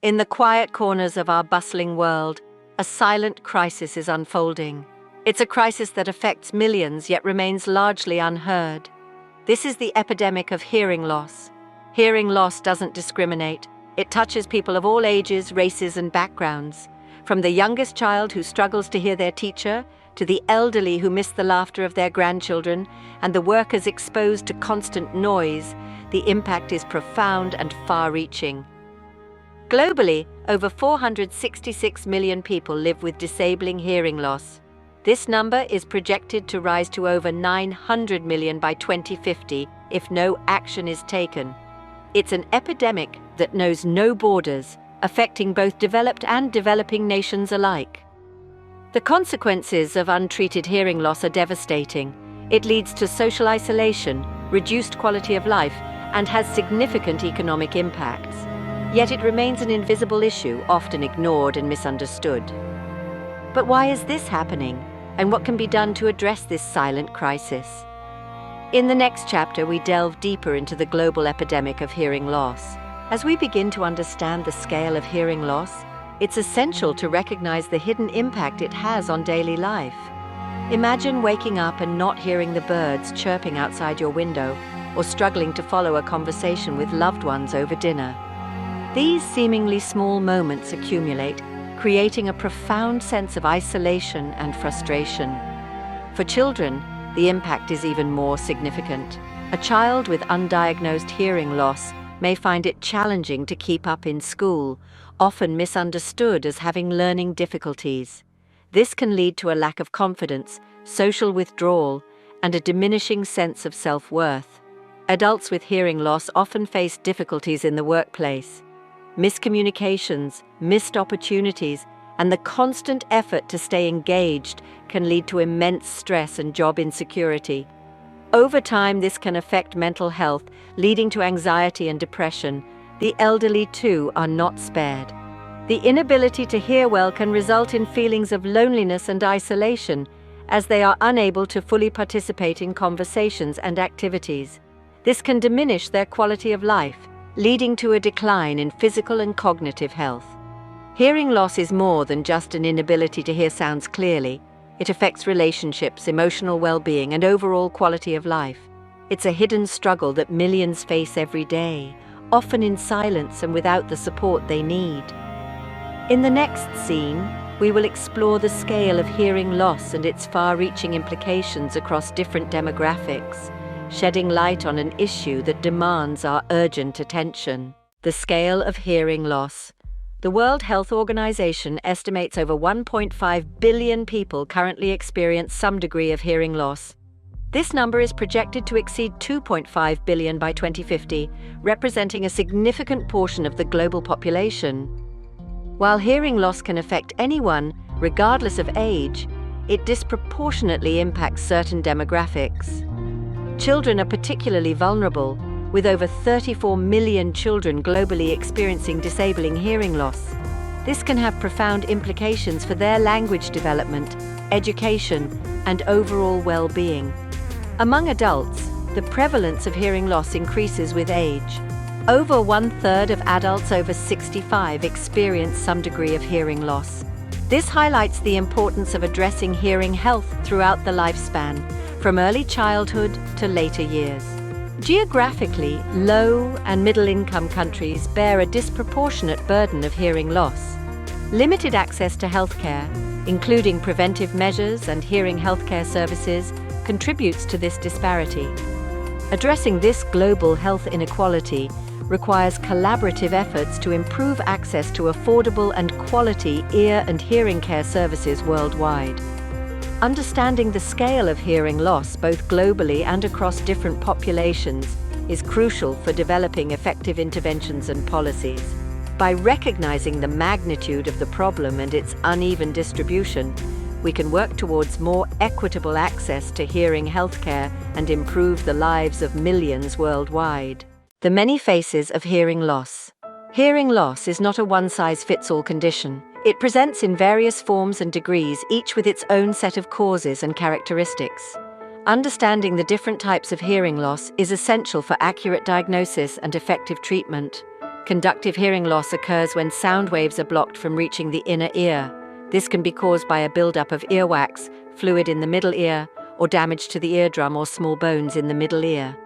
In the quiet corners of our bustling world, a silent crisis is unfolding. It's a crisis that affects millions yet remains largely unheard. This is the epidemic of hearing loss. Hearing loss doesn't discriminate. It touches people of all ages, races, and backgrounds. From the youngest child who struggles to hear their teacher, to the elderly who miss the laughter of their grandchildren, and the workers exposed to constant noise, the impact is profound and far-reaching. Globally, over 466 million people live with disabling hearing loss. This number is projected to rise to over 900 million by 2050 if no action is taken. It's an epidemic that knows no borders, affecting both developed and developing nations alike. The consequences of untreated hearing loss are devastating. It leads to social isolation, reduced quality of life, and has significant economic impacts. Yet it remains an invisible issue, often ignored and misunderstood. But why is this happening? And what can be done to address this silent crisis? In the next chapter, we delve deeper into the global epidemic of hearing loss. As we begin to understand the scale of hearing loss, it's essential to recognize the hidden impact it has on daily life. Imagine waking up and not hearing the birds chirping outside your window, or struggling to follow a conversation with loved ones over dinner. These seemingly small moments accumulate, creating a profound sense of isolation and frustration. For children, the impact is even more significant. A child with undiagnosed hearing loss may find it challenging to keep up in school, often misunderstood as having learning difficulties. This can lead to a lack of confidence, social withdrawal, and a diminishing sense of self-worth. Adults with hearing loss often face difficulties in the workplace. Miscommunications, missed opportunities, and the constant effort to stay engaged can lead to immense stress and job insecurity. Over time, this can affect mental health, leading to anxiety and depression. The elderly, too, are not spared. The inability to hear well can result in feelings of loneliness and isolation, as they are unable to fully participate in conversations and activities. This can diminish their quality of life, leading to a decline in physical and cognitive health. Hearing loss is more than just an inability to hear sounds clearly. It affects relationships, emotional well-being, and overall quality of life. It's a hidden struggle that millions face every day, often in silence and without the support they need. In the next scene, we will explore the scale of hearing loss and its far-reaching implications across different demographics, shedding light on an issue that demands our urgent attention. The scale of hearing loss. The World Health Organization estimates over 1.5 billion people currently experience some degree of hearing loss. This number is projected to exceed 2.5 billion by 2050, representing a significant portion of the global population. While hearing loss can affect anyone, regardless of age, it disproportionately impacts certain demographics. Children are particularly vulnerable, with over 34 million children globally experiencing disabling hearing loss. This can have profound implications for their language development, education, and overall well-being. Among adults, the prevalence of hearing loss increases with age. Over 1/3 of adults over 65 experience some degree of hearing loss. This highlights the importance of addressing hearing health throughout the lifespan, from early childhood to later years. Geographically, low and middle-income countries bear a disproportionate burden of hearing loss. Limited access to healthcare, including preventive measures and hearing healthcare services, contributes to this disparity. Addressing this global health inequality requires collaborative efforts to improve access to affordable and quality ear and hearing care services worldwide. Understanding the scale of hearing loss, both globally and across different populations, is crucial for developing effective interventions and policies. By recognizing the magnitude of the problem and its uneven distribution, we can work towards more equitable access to hearing healthcare and improve the lives of millions worldwide. The many faces of hearing loss. Hearing loss is not a one-size-fits-all condition. It presents in various forms and degrees, each with its own set of causes and characteristics. Understanding the different types of hearing loss is essential for accurate diagnosis and effective treatment. Conductive hearing loss occurs when sound waves are blocked from reaching the inner ear. This can be caused by a buildup of earwax, fluid in the middle ear, or damage to the eardrum or small bones in the middle ear.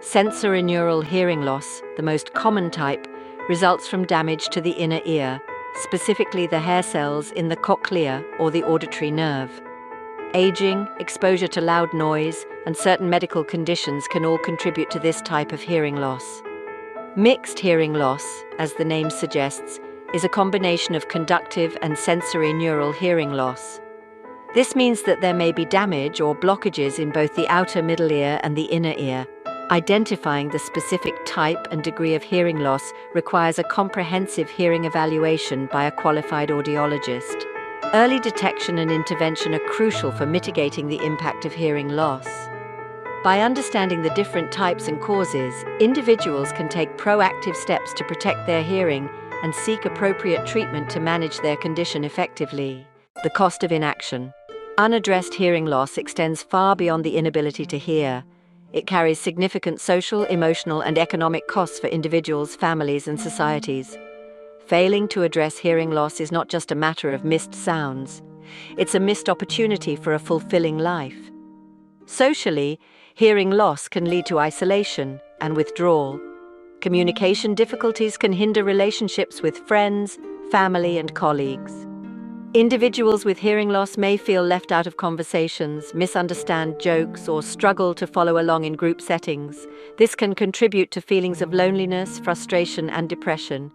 Sensorineural hearing loss, the most common type, results from damage to the inner ear, specifically the hair cells in the cochlea or the auditory nerve. Aging, exposure to loud noise, and certain medical conditions can all contribute to this type of hearing loss. Mixed hearing loss, as the name suggests, is a combination of conductive and sensorineural hearing loss. This means that there may be damage or blockages in both the outer middle ear and the inner ear. Identifying the specific type and degree of hearing loss requires a comprehensive hearing evaluation by a qualified audiologist. Early detection and intervention are crucial for mitigating the impact of hearing loss. By understanding the different types and causes, individuals can take proactive steps to protect their hearing and seek appropriate treatment to manage their condition effectively. The cost of inaction. Unaddressed hearing loss extends far beyond the inability to hear. It carries significant social, emotional, and economic costs for individuals, families, and societies. Failing to address hearing loss is not just a matter of missed sounds. It's a missed opportunity for a fulfilling life. Socially, hearing loss can lead to isolation and withdrawal. Communication difficulties can hinder relationships with friends, family, and colleagues. Individuals with hearing loss may feel left out of conversations, misunderstand jokes, or struggle to follow along in group settings. This can contribute to feelings of loneliness, frustration, and depression.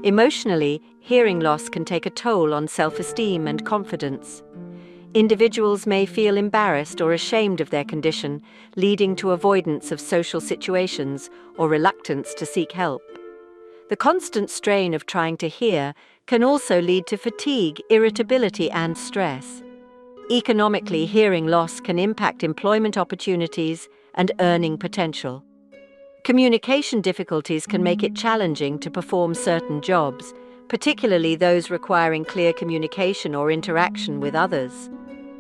Emotionally, hearing loss can take a toll on self-esteem and confidence. Individuals may feel embarrassed or ashamed of their condition, leading to avoidance of social situations or reluctance to seek help. The constant strain of trying to hear can also lead to fatigue, irritability, and stress. Economically, hearing loss can impact employment opportunities and earning potential. Communication difficulties can make it challenging to perform certain jobs, particularly those requiring clear communication or interaction with others.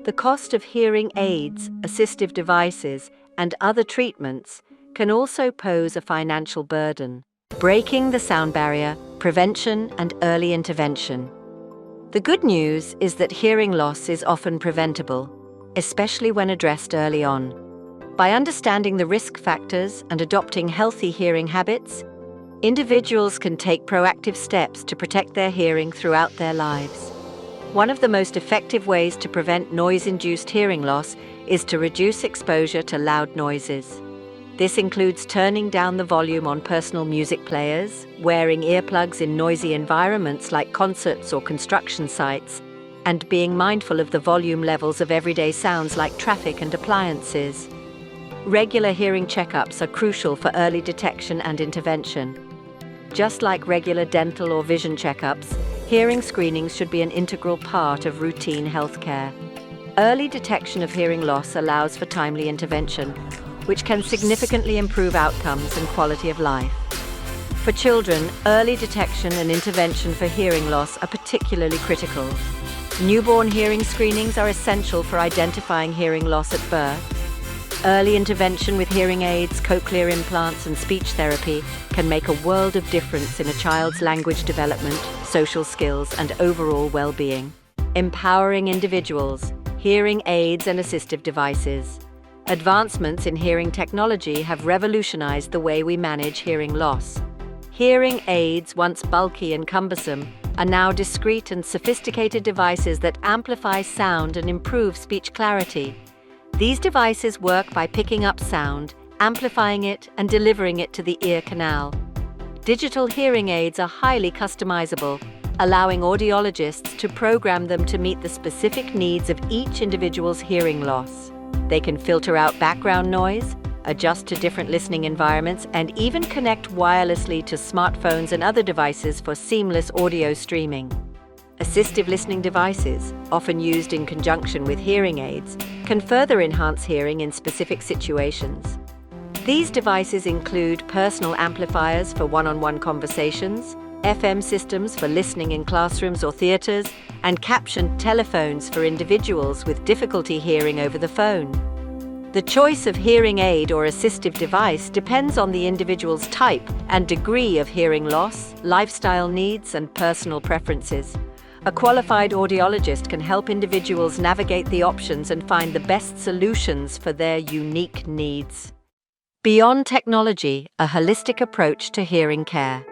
The cost of hearing aids, assistive devices, and other treatments can also pose a financial burden. Breaking the sound barrier, prevention, and early intervention. The good news is that hearing loss is often preventable, especially when addressed early on. By understanding the risk factors and adopting healthy hearing habits, individuals can take proactive steps to protect their hearing throughout their lives. One of the most effective ways to prevent noise-induced hearing loss is to reduce exposure to loud noises. This includes turning down the volume on personal music players, wearing earplugs in noisy environments like concerts or construction sites, and being mindful of the volume levels of everyday sounds like traffic and appliances. Regular hearing checkups are crucial for early detection and intervention. Just like regular dental or vision checkups, hearing screenings should be an integral part of routine healthcare. Early detection of hearing loss allows for timely intervention, which can significantly improve outcomes and quality of life. For children, early detection and intervention for hearing loss are particularly critical. Newborn hearing screenings are essential for identifying hearing loss at birth. Early intervention with hearing aids, cochlear implants, and speech therapy can make a world of difference in a child's language development, social skills, and overall well-being. Empowering individuals, hearing aids and assistive devices. Advancements in hearing technology have revolutionized the way we manage hearing loss. Hearing aids, once bulky and cumbersome, are now discreet and sophisticated devices that amplify sound and improve speech clarity. These devices work by picking up sound, amplifying it, and delivering it to the ear canal. Digital hearing aids are highly customizable, allowing audiologists to program them to meet the specific needs of each individual's hearing loss. They can filter out background noise, adjust to different listening environments, and even connect wirelessly to smartphones and other devices for seamless audio streaming. Assistive listening devices, often used in conjunction with hearing aids, can further enhance hearing in specific situations. These devices include personal amplifiers for one-on-one conversations, FM systems for listening in classrooms or theaters, and captioned telephones for individuals with difficulty hearing over the phone. The choice of hearing aid or assistive device depends on the individual's type and degree of hearing loss, lifestyle needs, and personal preferences. A qualified audiologist can help individuals navigate the options and find the best solutions for their unique needs. Beyond technology, a holistic approach to hearing care.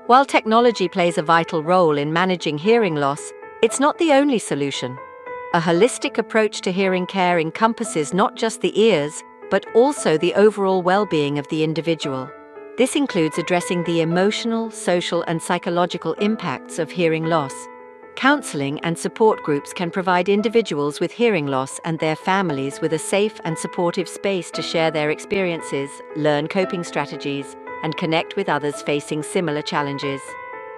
While technology plays a vital role in managing hearing loss, it's not the only solution. A holistic approach to hearing care encompasses not just the ears, but also the overall well-being of the individual. This includes addressing the emotional, social, and psychological impacts of hearing loss. Counseling and support groups can provide individuals with hearing loss and their families with a safe and supportive space to share their experiences, learn coping strategies, and connect with others facing similar challenges.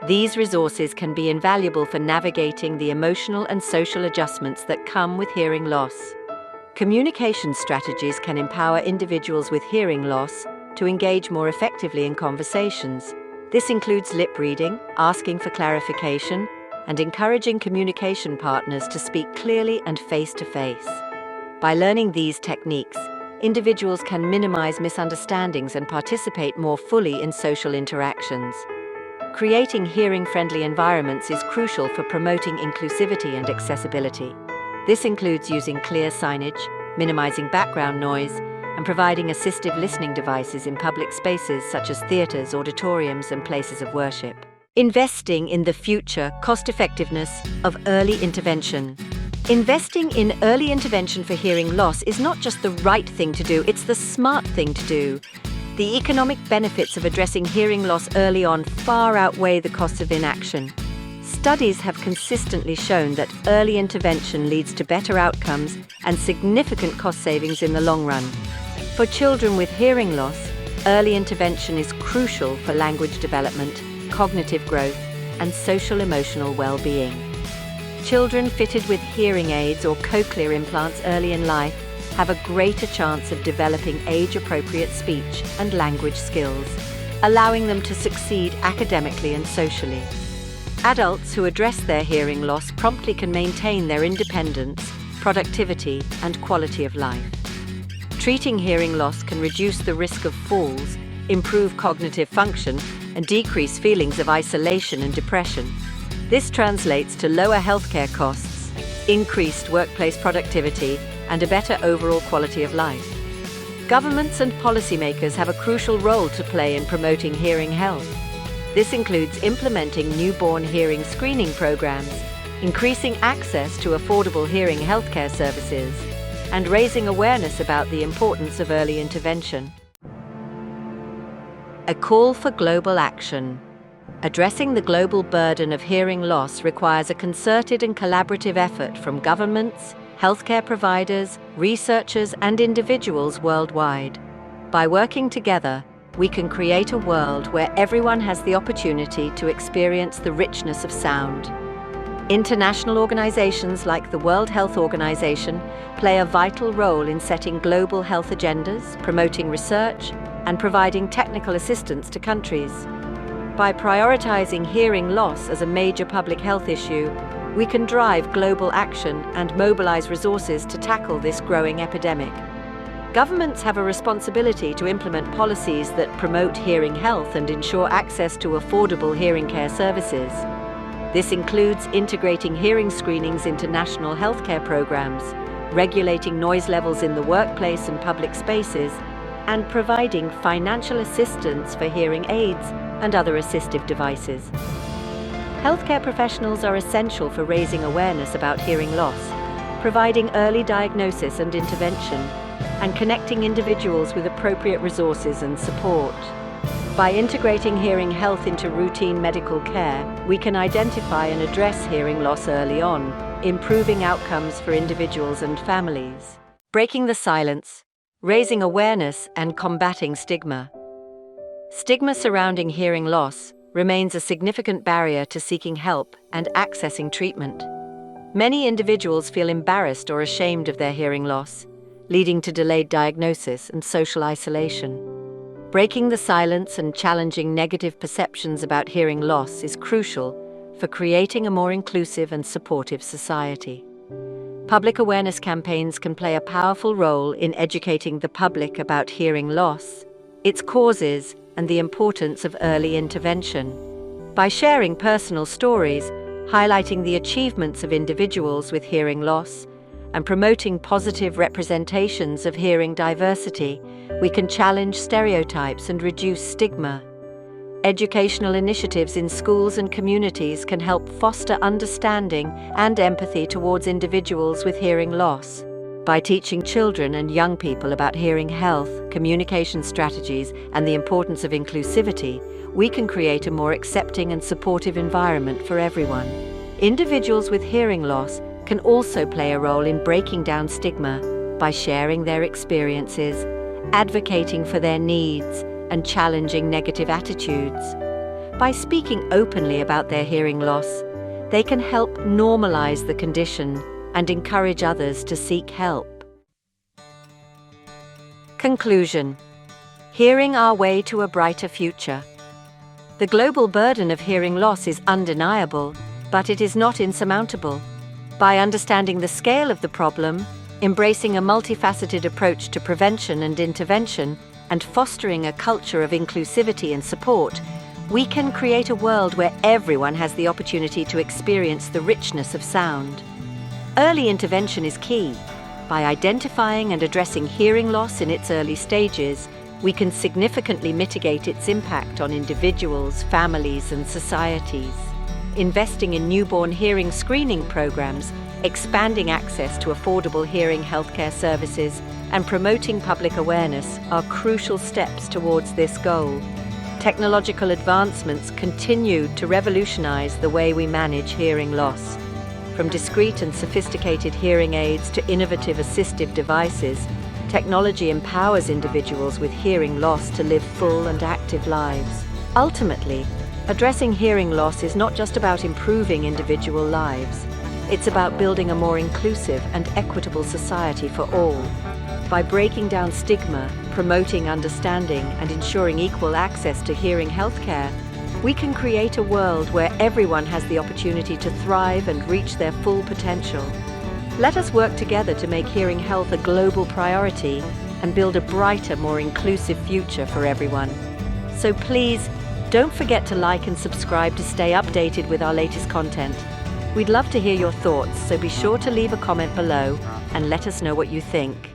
These resources can be invaluable for navigating the emotional and social adjustments that come with hearing loss. Communication strategies can empower individuals with hearing loss to engage more effectively in conversations. This includes lip reading, asking for clarification, and encouraging communication partners to speak clearly and face-to-face. By learning these techniques, individuals can minimize misunderstandings and participate more fully in social interactions. Creating hearing-friendly environments is crucial for promoting inclusivity and accessibility. This includes using clear signage, minimizing background noise, and providing assistive listening devices in public spaces such as theaters, auditoriums, and places of worship. Investing in the future cost-effectiveness of early intervention. Investing in early intervention for hearing loss is not just the right thing to do, it's the smart thing to do. The economic benefits of addressing hearing loss early on far outweigh the costs of inaction. Studies have consistently shown that early intervention leads to better outcomes and significant cost savings in the long run. For children with hearing loss, early intervention is crucial for language development, cognitive growth, and social-emotional well-being. Children fitted with hearing aids or cochlear implants early in life have a greater chance of developing age-appropriate speech and language skills, allowing them to succeed academically and socially. Adults who address their hearing loss promptly can maintain their independence, productivity, and quality of life. Treating hearing loss can reduce the risk of falls, improve cognitive function, and decrease feelings of isolation and depression. This translates to lower healthcare costs, increased workplace productivity, and a better overall quality of life. Governments and policymakers have a crucial role to play in promoting hearing health. This includes implementing newborn hearing screening programs, increasing access to affordable hearing healthcare services, and raising awareness about the importance of early intervention. A call for global action. Addressing the global burden of hearing loss requires a concerted and collaborative effort from governments, healthcare providers, researchers, and individuals worldwide. By working together, we can create a world where everyone has the opportunity to experience the richness of sound. International organizations like the World Health Organization play a vital role in setting global health agendas, promoting research, and providing technical assistance to countries. By prioritizing hearing loss as a major public health issue, we can drive global action and mobilize resources to tackle this growing epidemic. Governments have a responsibility to implement policies that promote hearing health and ensure access to affordable hearing care services. This includes integrating hearing screenings into national healthcare programs, regulating noise levels in the workplace and public spaces, and providing financial assistance for hearing aids and other assistive devices. Healthcare professionals are essential for raising awareness about hearing loss, providing early diagnosis and intervention, and connecting individuals with appropriate resources and support. By integrating hearing health into routine medical care, we can identify and address hearing loss early on, improving outcomes for individuals and families. Breaking the silence, raising awareness, and combating stigma. Stigma surrounding hearing loss remains a significant barrier to seeking help and accessing treatment. Many individuals feel embarrassed or ashamed of their hearing loss, leading to delayed diagnosis and social isolation. Breaking the silence and challenging negative perceptions about hearing loss is crucial for creating a more inclusive and supportive society. Public awareness campaigns can play a powerful role in educating the public about hearing loss, its causes, and the importance of early intervention. By sharing personal stories, highlighting the achievements of individuals with hearing loss, and promoting positive representations of hearing diversity, we can challenge stereotypes and reduce stigma. Educational initiatives in schools and communities can help foster understanding and empathy towards individuals with hearing loss. By teaching children and young people about hearing health, communication strategies, and the importance of inclusivity, we can create a more accepting and supportive environment for everyone. Individuals with hearing loss can also play a role in breaking down stigma by sharing their experiences, advocating for their needs, and challenging negative attitudes. By speaking openly about their hearing loss, they can help normalize the condition and encourage others to seek help. Conclusion: hearing our way to a brighter future. The global burden of hearing loss is undeniable, but it is not insurmountable. By understanding the scale of the problem, embracing a multifaceted approach to prevention and intervention, and fostering a culture of inclusivity and support, we can create a world where everyone has the opportunity to experience the richness of sound. Early intervention is key. By identifying and addressing hearing loss in its early stages, we can significantly mitigate its impact on individuals, families, and societies. Investing in newborn hearing screening programs, expanding access to affordable hearing healthcare services, and promoting public awareness are crucial steps towards this goal. Technological advancements continue to revolutionize the way we manage hearing loss. From discreet and sophisticated hearing aids to innovative assistive devices, technology empowers individuals with hearing loss to live full and active lives. Ultimately, addressing hearing loss is not just about improving individual lives. It's about building a more inclusive and equitable society for all. By breaking down stigma, promoting understanding, and ensuring equal access to hearing healthcare, we can create a world where everyone has the opportunity to thrive and reach their full potential. Let us work together to make hearing health a global priority and build a brighter, more inclusive future for everyone. So please, don't forget to like and subscribe to stay updated with our latest content. We'd love to hear your thoughts, so be sure to leave a comment below and let us know what you think.